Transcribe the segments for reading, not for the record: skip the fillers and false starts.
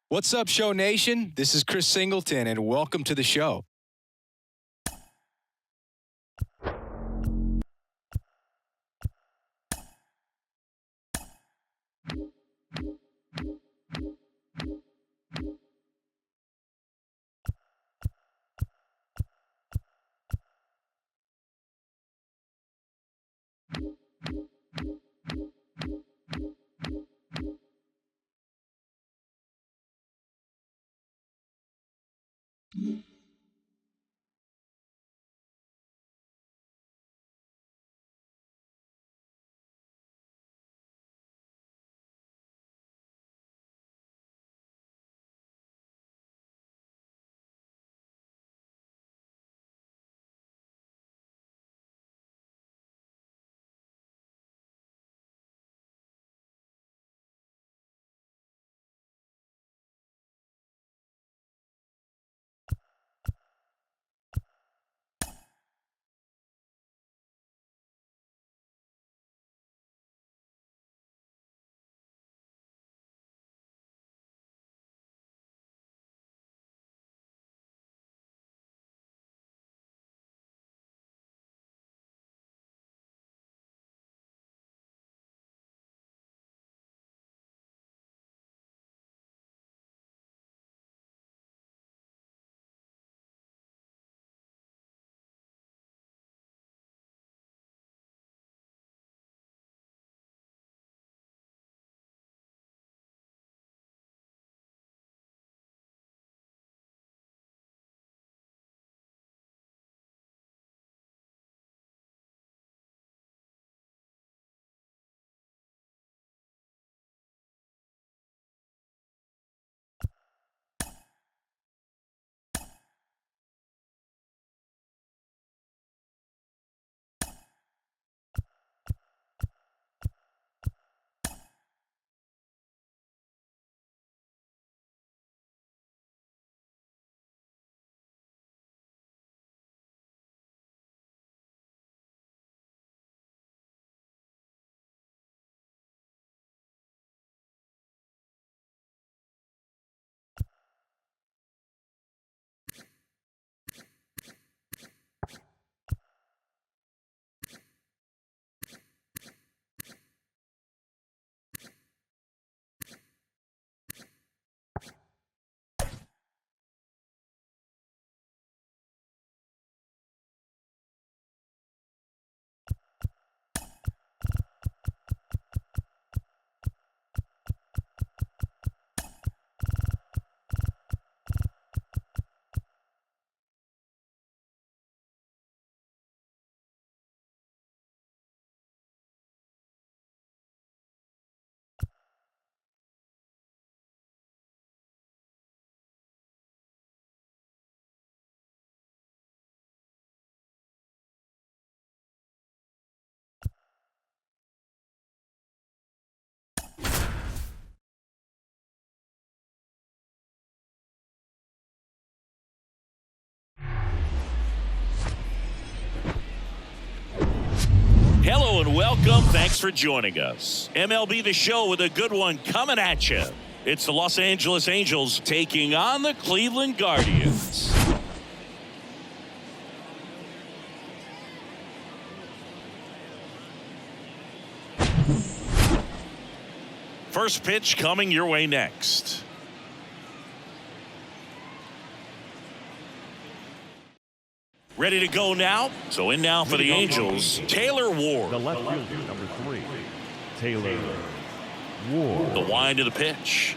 What's up, Show Nation? This is Chris Singleton, and welcome to the show. Hello and welcome. Thanks for joining us. MLB The Show with a good one coming at you. It's the Los Angeles Angels taking on the Cleveland Guardians. First pitch coming your way next. Ready to go now? So in now for the Angels, Taylor Ward. The left fielder, number 3, Taylor Ward. The wind of the pitch.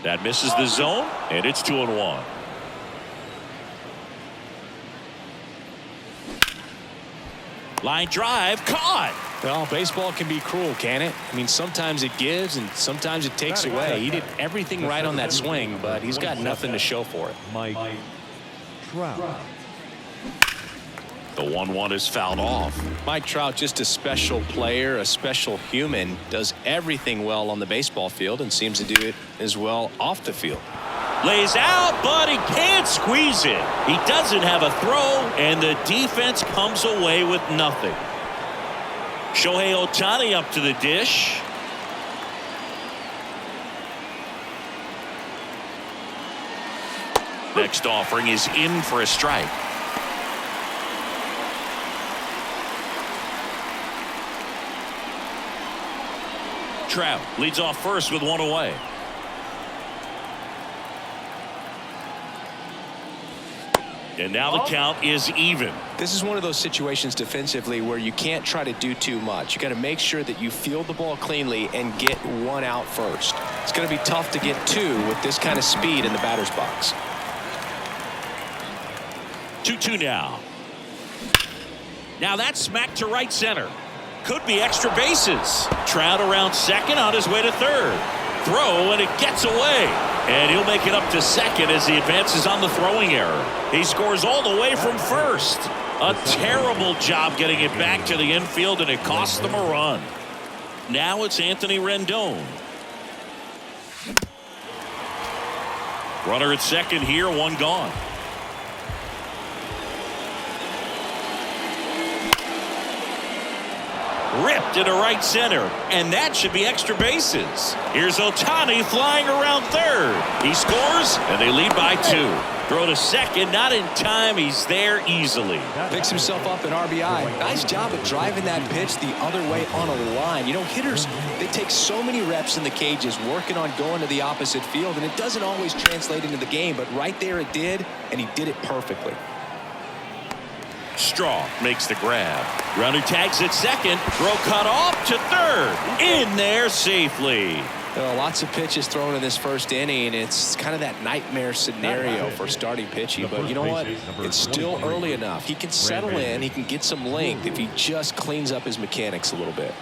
That misses the zone, and it's 2-1. Line drive, caught. Well, baseball can be cruel, can it? I mean, sometimes it gives and sometimes it takes away. He did everything right on that swing, but he's got nothing to show for it. Mike Trout. The 1-1 is fouled off. Mike Trout, just a special player, a special human, does everything well on the baseball field and seems to do it as well off the field. Lays out, but he can't squeeze it. He doesn't have a throw, and the defense comes away with nothing. Shohei Ohtani up to the dish. Next offering is in for a strike. Trout leads off first with one away. And now the count is even. This is one of those situations defensively where you can't try to do too much. You got to make sure that you field the ball cleanly and get one out first. It's going to be tough to get two with this kind of speed in the batter's box. 2-2 now. Now that's smacked to right center. Could be extra bases. Trout around second, on his way to third. Throw, and it gets away. And he'll make it up to second as he advances on the throwing error. He scores all the way from first. A terrible job getting it back to the infield, and it costs them a run. Now it's Anthony Rendon. Runner at second here, one gone. Ripped into right center, and that should be extra bases. Here's Ohtani flying around third. He scores, and they lead by 2. Throw to second, not in time. He's there easily. Picks himself up an RBI. Nice job of driving that pitch the other way on a line. You know, hitters, they take so many reps in the cages working on going to the opposite field, and it doesn't always translate into the game, but right there it did, and he did it perfectly. Straw makes the grab. Runner tags at second. Throw cut off to third. In there safely. There are lots of pitches thrown in this first inning. It's kind of that nightmare scenario for starting pitching. But you know what? It's still early enough. He can settle in. He can get some length if he just cleans up his mechanics a little bit.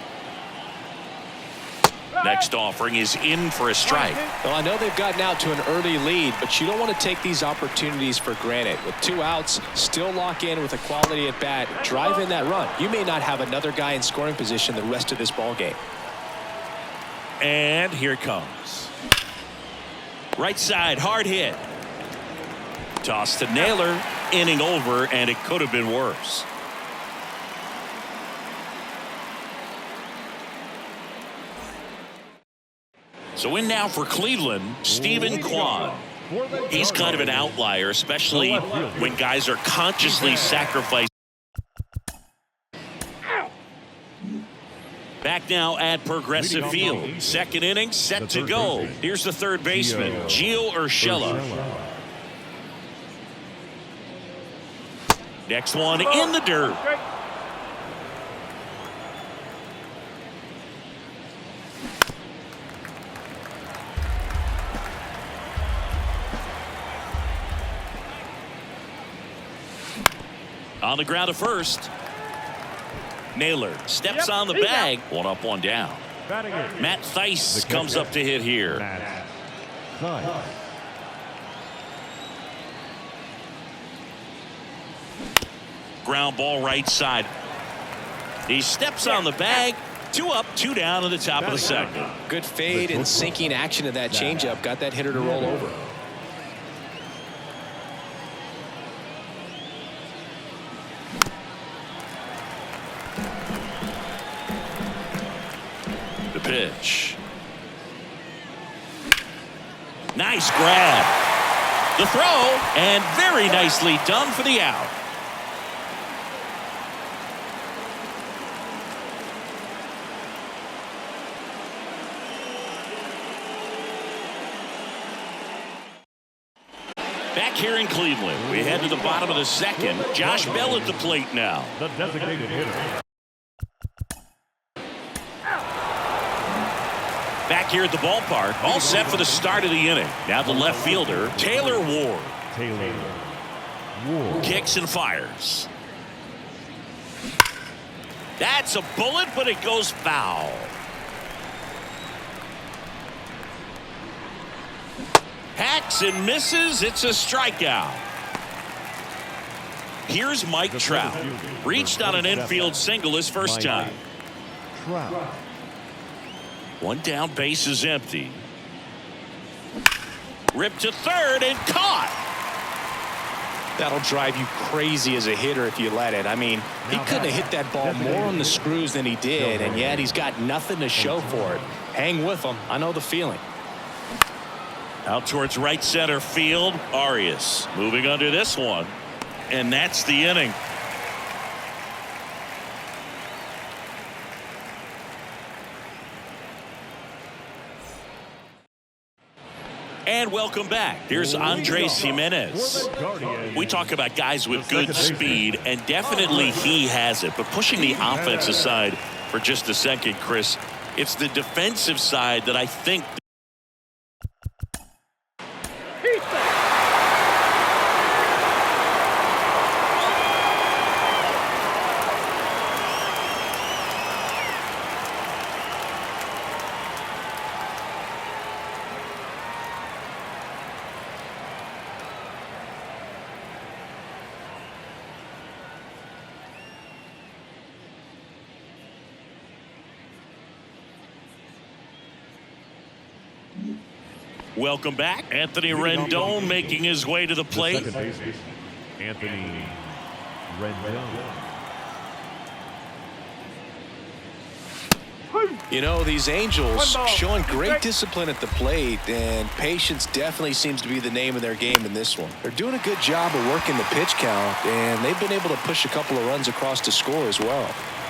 Next offering is in for a strike. Well, I know they've gotten out to an early lead, but you don't want to take these opportunities for granted. With 2 outs, still lock in with a quality at bat, drive in that run. You may not have another guy in scoring position the rest of this ball game. And here it comes. Right side, hard hit. Toss to Naylor. Inning over, and it could have been worse. So in now for Cleveland, Stephen Kwan. He's kind of an outlier, especially when guys are consciously sacrificing. Back now at Progressive Field. Second inning set to go. Here's the third baseman, Gio Urshela. Next one in the dirt. On the ground to first. Naylor steps on the bag. One up, one down. Matt Thaiss comes up to hit here. Ground ball right side. He steps on the bag. 2 up, 2 down in the top of the second. Good fade and sinking action of that changeup. Got that hitter to roll over. Pitch. Nice grab. The throw, and very nicely done for the out. Back here in Cleveland, we head to the bottom of the second. Josh Bell at the plate now. The designated hitter. Back here at the ballpark, all set for the start of the inning. Now the left fielder, Taylor Ward. Kicks and fires. That's a bullet, but it goes foul. Hacks and misses. It's a strikeout. Here's Mike Trout. Reached on an infield single his first time. One down, base is empty. Ripped to third and caught. That'll drive you crazy as a hitter if you let it. I mean, he couldn't have hit that ball more on the screws than he did, and yet he's got nothing to show for it. Hang with him. I know the feeling. Out towards right center field. Arias moving under this one. And that's the inning. And welcome back. Here's Andres Jimenez. We talk about guys with good speed, and definitely he has it. But pushing the offense aside for just a second, Chris, it's the defensive side that I think. Welcome back. Anthony Rendon making his way to the plate. Anthony Rendon. You know, these Angels showing great discipline at the plate, and patience definitely seems to be the name of their game in this one. They're doing a good job of working the pitch count, and they've been able to push a couple of runs across to score as well.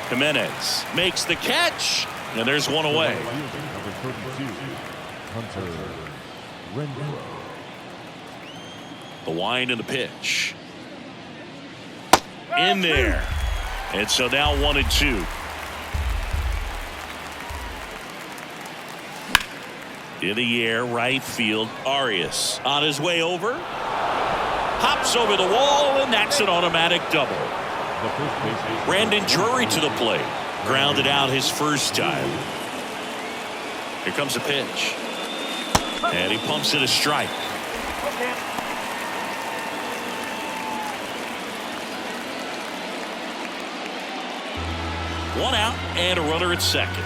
Jimenez makes the catch, and there's one away. Number 32, Hunter Rendon. The wind and the pitch. In there. And so now 1-2. In the air, right field. Arias on his way over. Hops over the wall, and that's an automatic double. Brandon Drury to the plate. Grounded out his first time. Here comes the pitch. And he pumps it a strike. One out and a runner at second.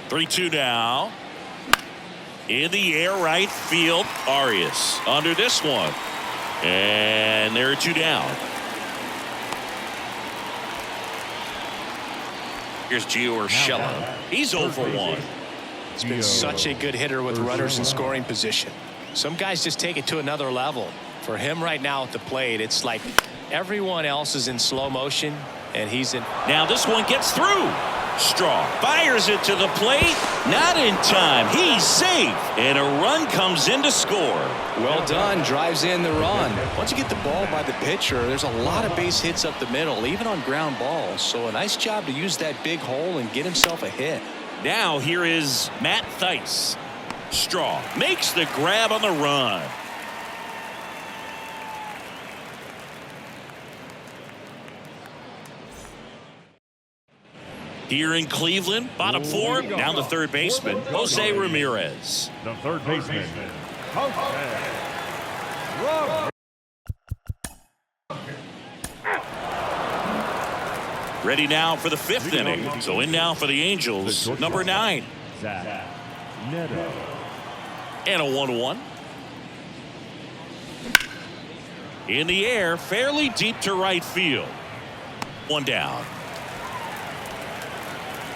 Three-two now. In the air, right field. Arias under this one. And there are two down. Here's Gio Urshela. He's 0 for 1. He's been such a good hitter with runners in scoring position. Some guys just take it to another level. For him right now at the plate, it's like everyone else is in slow motion, and he's in. Now this one gets through. Straw fires it to the plate. Not in time. He's safe. And a run comes in to score. Well done. Drives in the run. Once you get the ball by the pitcher, there's a lot of base hits up the middle, even on ground balls. So a nice job to use that big hole and get himself a hit. Now here is Matt Thaiss. Straw makes the grab on the run. Here in Cleveland, bottom four, down the third baseman, Jose Ramirez. The third baseman, Jose. Ready now for the fifth inning. So in now for the Angels, number 9. Zach Neto. And a 1-1. In the air, fairly deep to right field. One down.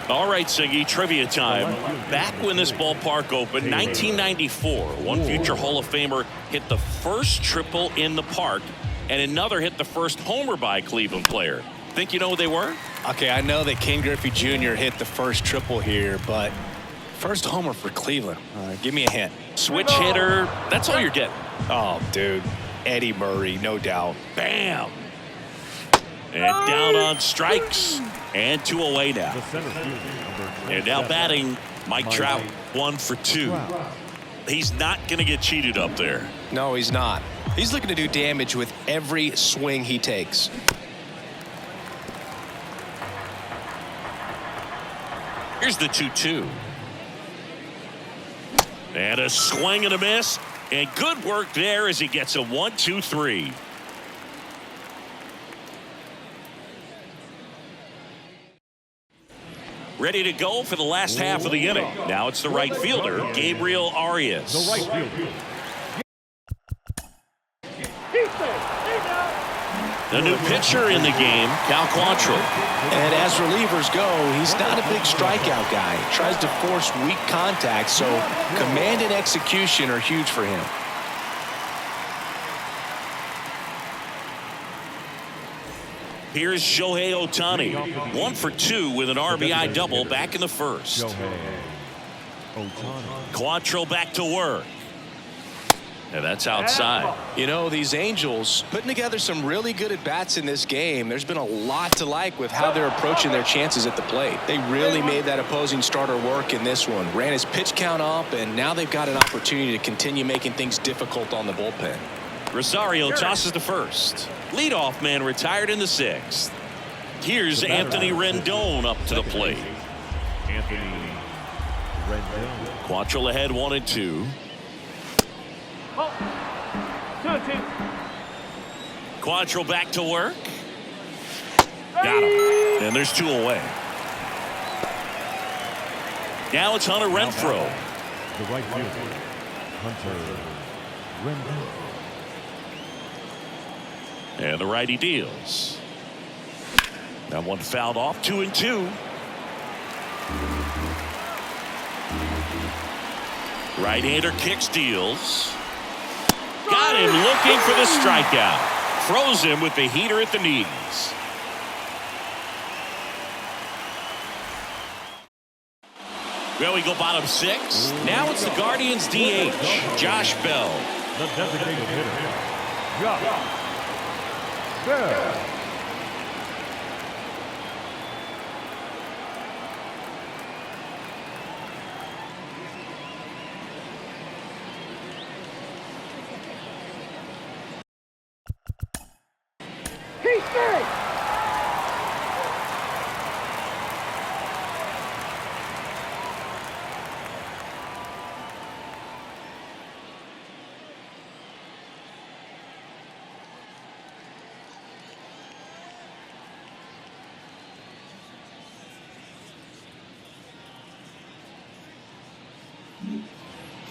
All right, Siggy, trivia time. Back when this ballpark opened, 1994, one future Hall of Famer hit the first triple in the park, and another hit the first homer by a Cleveland player. Think you know who they were? Okay, I know that Ken Griffey Jr. hit the first triple here, but first homer for Cleveland. Give me a hint. Switch hitter. That's all you're getting. Oh, dude. Eddie Murray, no doubt. Bam. And down on strikes. And 2 away now. And now batting, Mike Trout, 1 for 2. He's not going to get cheated up there. No, he's not. He's looking to do damage with every swing he takes. Here's the 2-2. And a swing and a miss. And good work there as he gets a 1-2-3. Ready to go for the last half of the inning. Now it's the right fielder, Gabriel Arias. The right fielder. The new pitcher in the game, Cal Quantrill. And as relievers go, he's not a big strikeout guy. He tries to force weak contact, so command and execution are huge for him. Here's Shohei Ohtani, 1 for 2 with an RBI double back in the first. Quantrill back to work. And that's outside. You know, these Angels putting together some really good at-bats in this game. There's been a lot to like with how they're approaching their chances at the plate. They really made that opposing starter work in this one. Ran his pitch count up, and now they've got an opportunity to continue making things difficult on the bullpen. Rosario tosses to first. Leadoff man retired in the 6th. Here's Anthony Rendon up to the plate. Anthony Rendon. Quantrill ahead 1-2. Quantrill back to work. Got him. And there's 2 away. Now it's Hunter Renfroe. The right fielder, Hunter Renfroe. And the righty deals. That one fouled off. 2-2. Right-hander kicks, deals. Got him looking for the strikeout. Froze him with the heater at the knees. Well, we go bottom 6. Now it's the Guardians DH, Josh Bell. The designated hitter, Josh Bell.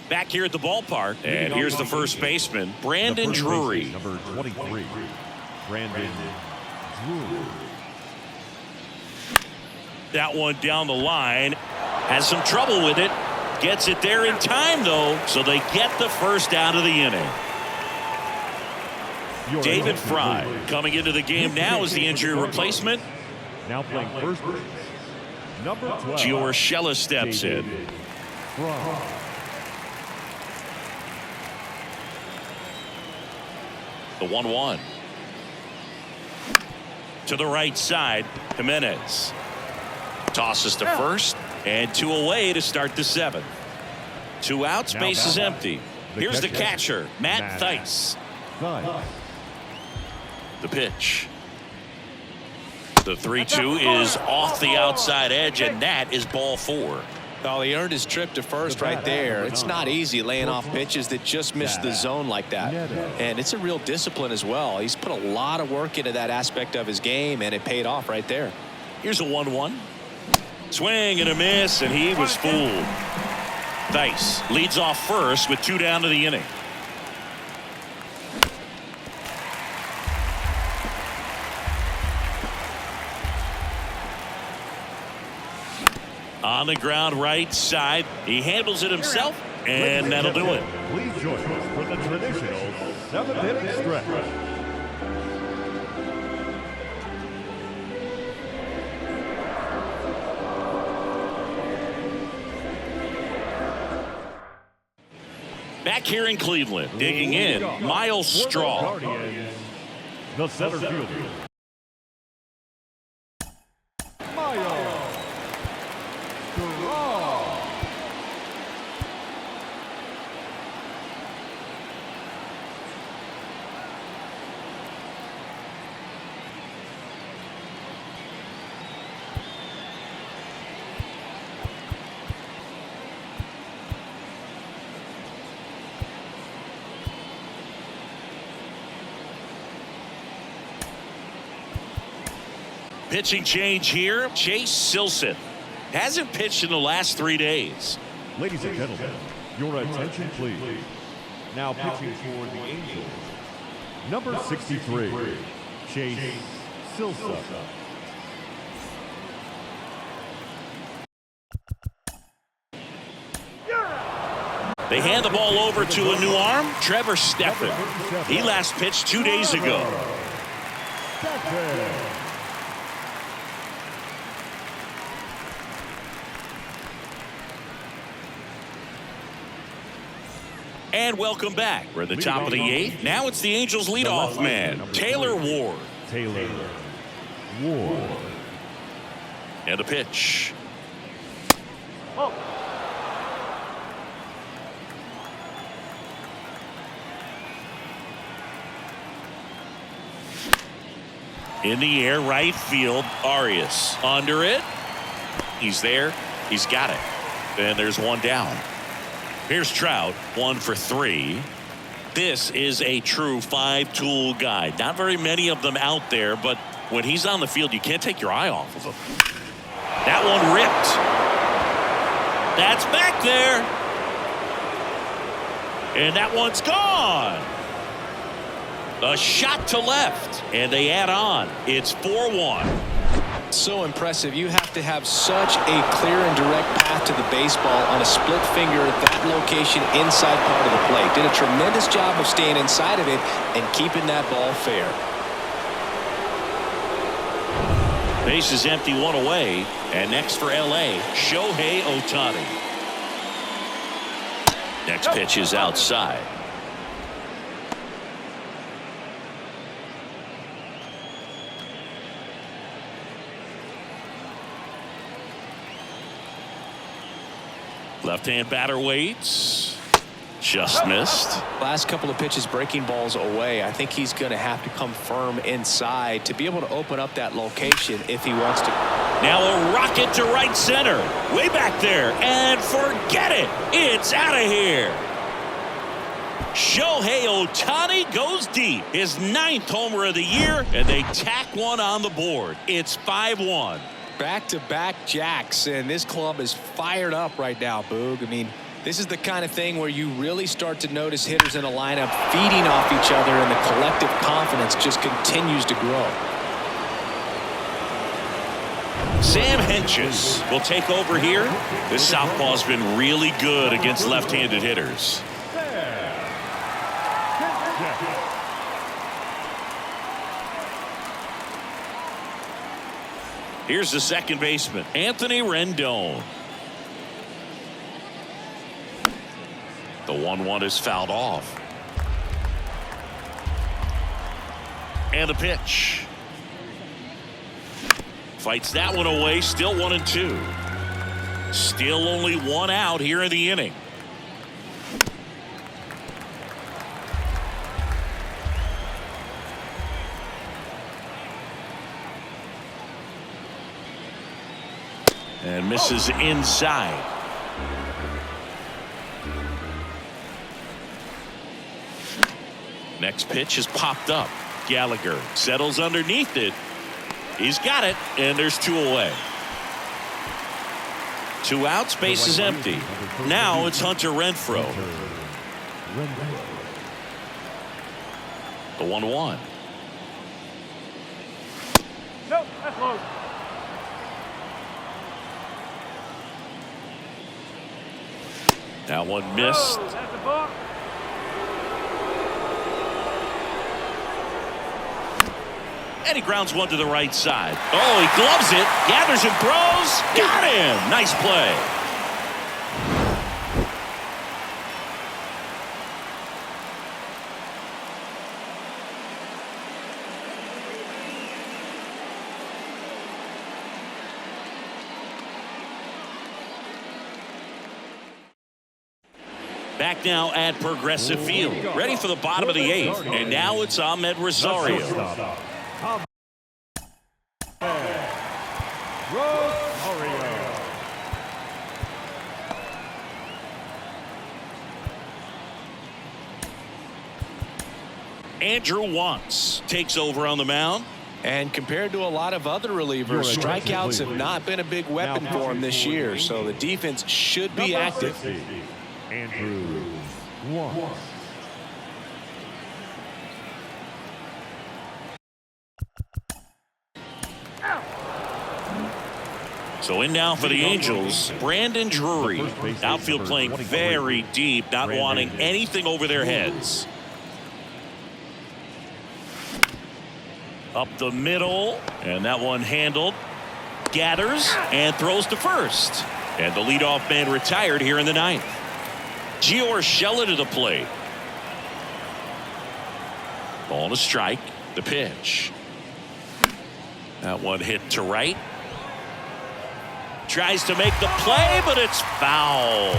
Back here at the ballpark, and here's the first baseman, Brandon Drury. Number 23, Brandon Drury. That one down the line, has some trouble with it, gets it there in time though, so they get the first out of the inning. David Fry coming into the game now as the injury replacement. Now playing first base, number 12, Giorgella steps in. Fry. The 1-1. To the right side, Jimenez. Tosses to first, and 2 away to start the 7th. 2 outs, base is empty. Here's the catcher, Matt Thaiss. The pitch. The 3-2 is off the outside edge, and that is ball 4. Well, he earned his trip to first right there. It's not easy laying off pitches that just miss the zone like that. And it's a real discipline as well. He's put a lot of work into that aspect of his game, and it paid off right there. Here's a 1-1. Swing and a miss, and he was fooled. Thaiss leads off first with 2 down to the inning. On the ground right side, he handles it himself, and that'll do it. Please join us for the traditional 7th-inning stretch. Back here in Cleveland, digging in, Miles Straw. The center fielder, Miles. Pitching change here, Chase Silseth. Hasn't pitched in the last 3 days. Ladies and gentlemen, your attention please. Now pitching for the Angels, Number 63, Chase Silsa. They hand the ball over to a new arm, Trevor Steffen. He last pitched 2 days ago. And welcome back. We're at the top of the 8th. Now it's the Angels leadoff man, Taylor Ward. Taylor Ward. And a pitch. In the air, right field, Arias. Under it. He's there. He's got it. And there's one down. Here's Trout, 1 for 3. This is a true 5-tool guy. Not very many of them out there, but when he's on the field, you can't take your eye off of him. That one ripped. That's back there. And that one's gone. A shot to left, and they add on. It's 4-1. So impressive. You have to have such a clear and direct path to the baseball on a split finger at that location inside part of the plate. Did a tremendous job of staying inside of it and keeping that ball fair. Base is empty, 1 away. And next for LA, Shohei Ohtani. Next pitch is outside. Left-hand batter waits. Just missed. Last couple of pitches breaking balls away. I think he's going to have to come firm inside to be able to open up that location if he wants to. Now a rocket to right center. Way back there. And forget it. It's out of here. Shohei Ohtani goes deep. His 9th homer of the year. And they tack one on the board. It's 5-1. Back-to-back jacks, and this club is fired up right now, Boog. I mean, this is the kind of thing where you really start to notice hitters in a lineup feeding off each other, and the collective confidence just continues to grow. Sam Hentges will take over here. This southpaw's been really good against left-handed hitters. Here's the second baseman, Anthony Rendon. The 1-1 is fouled off. And a pitch. Fights that one away, still 1-2. Still only 1 out here in the inning. And misses inside. Next pitch is popped up. Gallagher settles underneath it. He's got it, and there's 2 away. 2 outs, base is empty. Now it's Hunter Renfroe. The 1-1. Nope, that's low. That one missed. Oh, that's a ball. And he grounds one to the right side. Oh, he gloves it, gathers and throws. Got him. Nice play. Back now at Progressive Field. Ready for the bottom of the 8th. And now it's Ahmed Rosario. Andrew Wantz takes over on the mound. And compared to a lot of other relievers, strikeouts have not been a big weapon for him this year, so the defense should be active. Andrew Wantz. So in now for the Angels, Brandon Drury. Outfield playing very deep, not wanting anything over their heads. Up the middle, and that one handled. Gathers and throws to first. And the leadoff man retired here in the ninth. Gio Urshela to the plate. Ball to strike. The pitch. That one hit to right. Tries to make the play, but it's foul.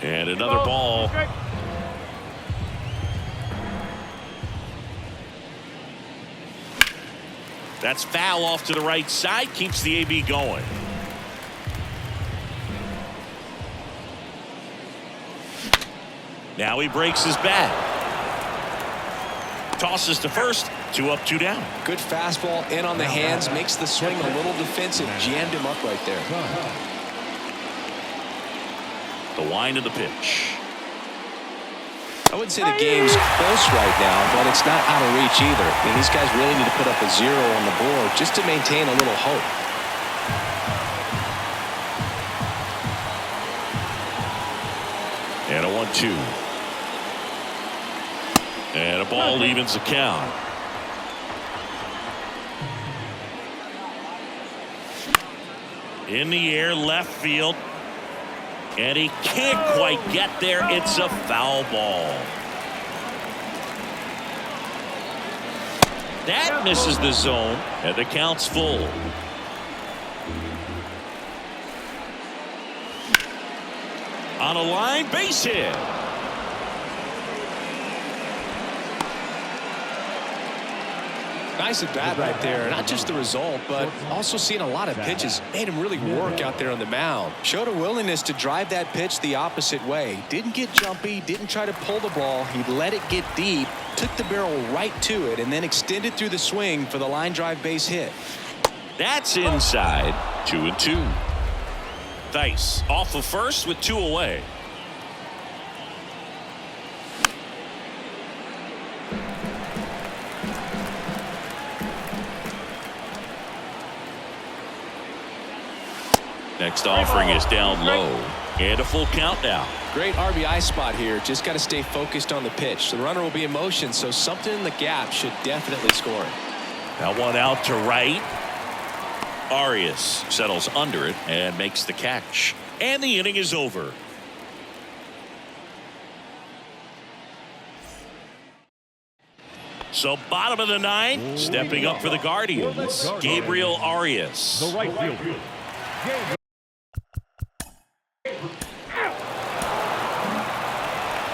And another ball. That's foul off to the right side. Keeps the AB going. Now he breaks his bat. Tosses to first. 2 up, 2 down. Good fastball in on the hands. Makes the swing a little defensive. Jammed him up right there. The wind of the pitch. I wouldn't say the game's close right now, but it's not out of reach either. I mean, these guys really need to put up a 0 on the board just to maintain a little hope. And a 1-2. And a ball evens the count. In the air, left field. And he can't quite get there. It's a foul ball. That misses the zone, and the count's full. On a line, base hit. Nice at bat right there. Not just the result, but also seeing a lot of pitches. Made him really work out there on the mound. Showed a willingness to drive that pitch the opposite way. Didn't get jumpy. Didn't try to pull the ball. He let it get deep. Took the barrel right to it and then extended through the swing for the line drive base hit. That's inside. 2-2. Dice off of first with 2 away. Next offering is down low. And a full count now. Great RBI spot here. Just got to stay focused on the pitch. The runner will be in motion, so something in the gap should definitely score it. That one out to right. Arias settles under it and makes the catch. And the inning is over. So bottom of the ninth, stepping up for the Guardians, Gabriel Arias. The right fielder.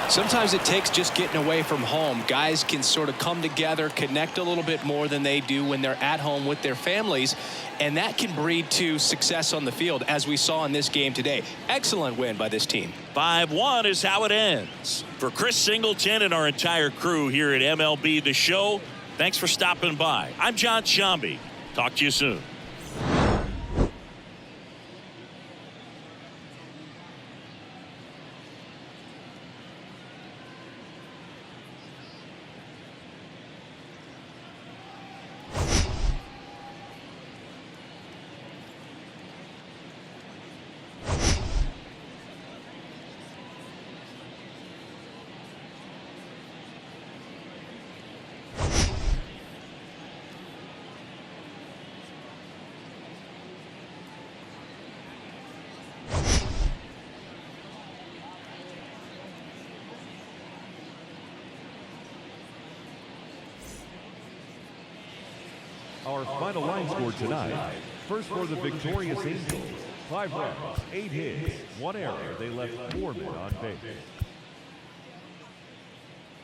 Sometimes it takes just getting away from home. Guys can sort of come together, connect a little bit more than they do when they're at home with their families, and that can breed to success on the field, as we saw in this game today. Excellent win by this team. 5-1 is how it ends. For Chris Singleton and our entire crew here at MLB The Show, thanks for stopping by. I'm John Shambi. Talk to you soon. Our final line score tonight. First for the victorious Angels. 5 runs, 8 hits, 1 error. They left 4 men on base.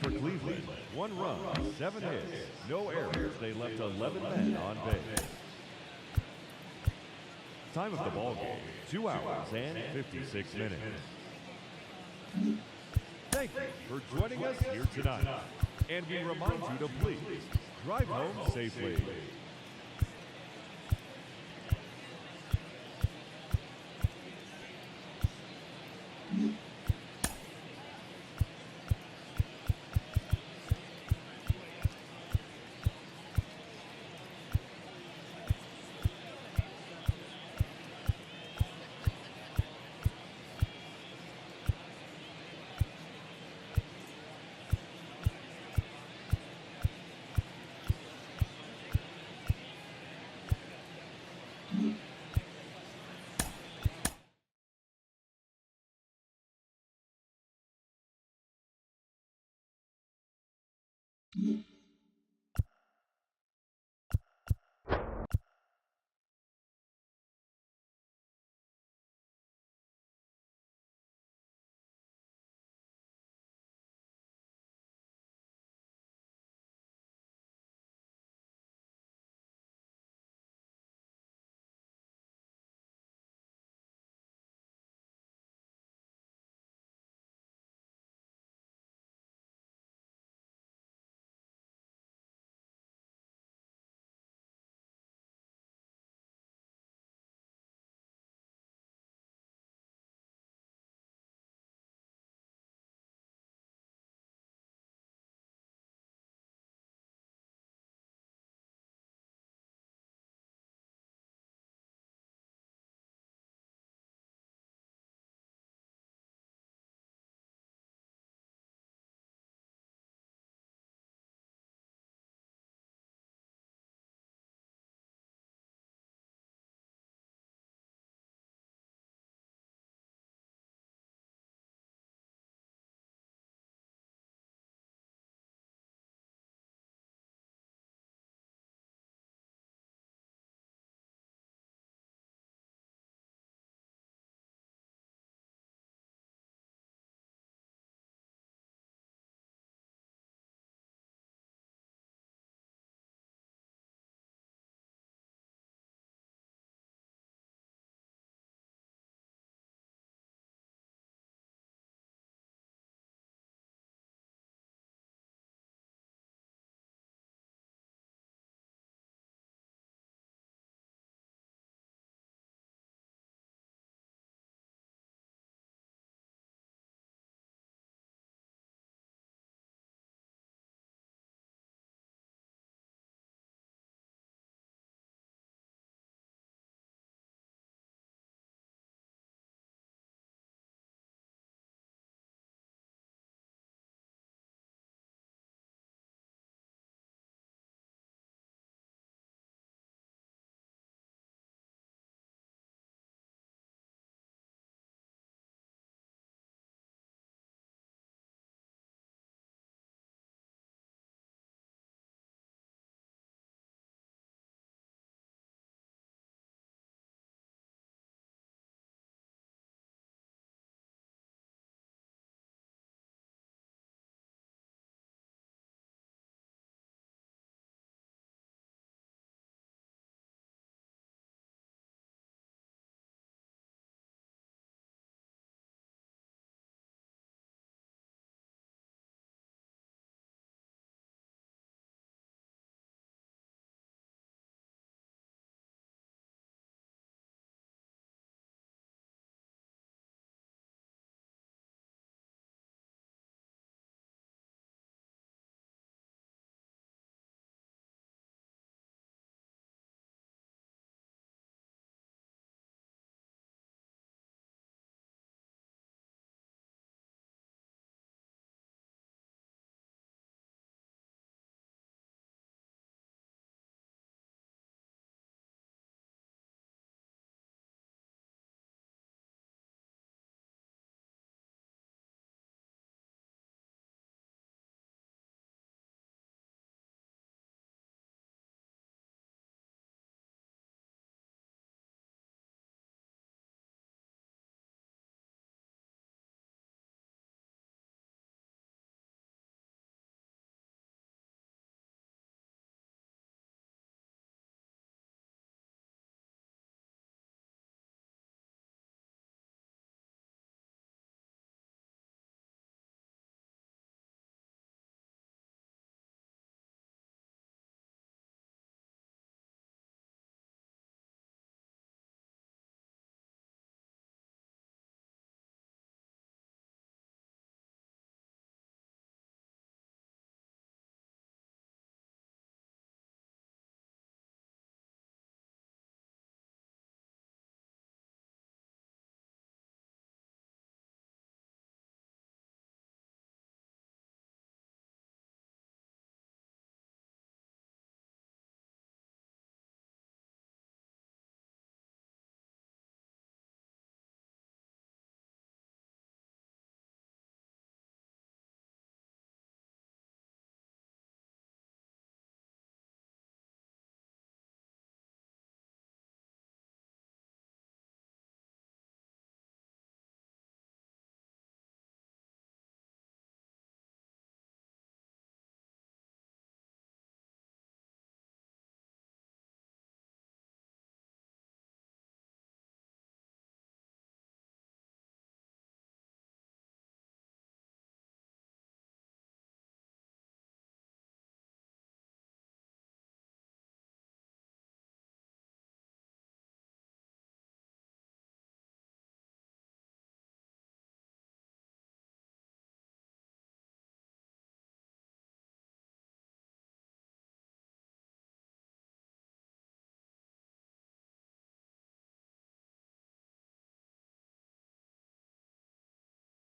For Cleveland, 1 run, 7 hits, no errors. They left 11 men on base. Time of the ball game, 2 hours and 56 minutes. Thank you for joining us here tonight. And we remind you to please drive home safely. Nope.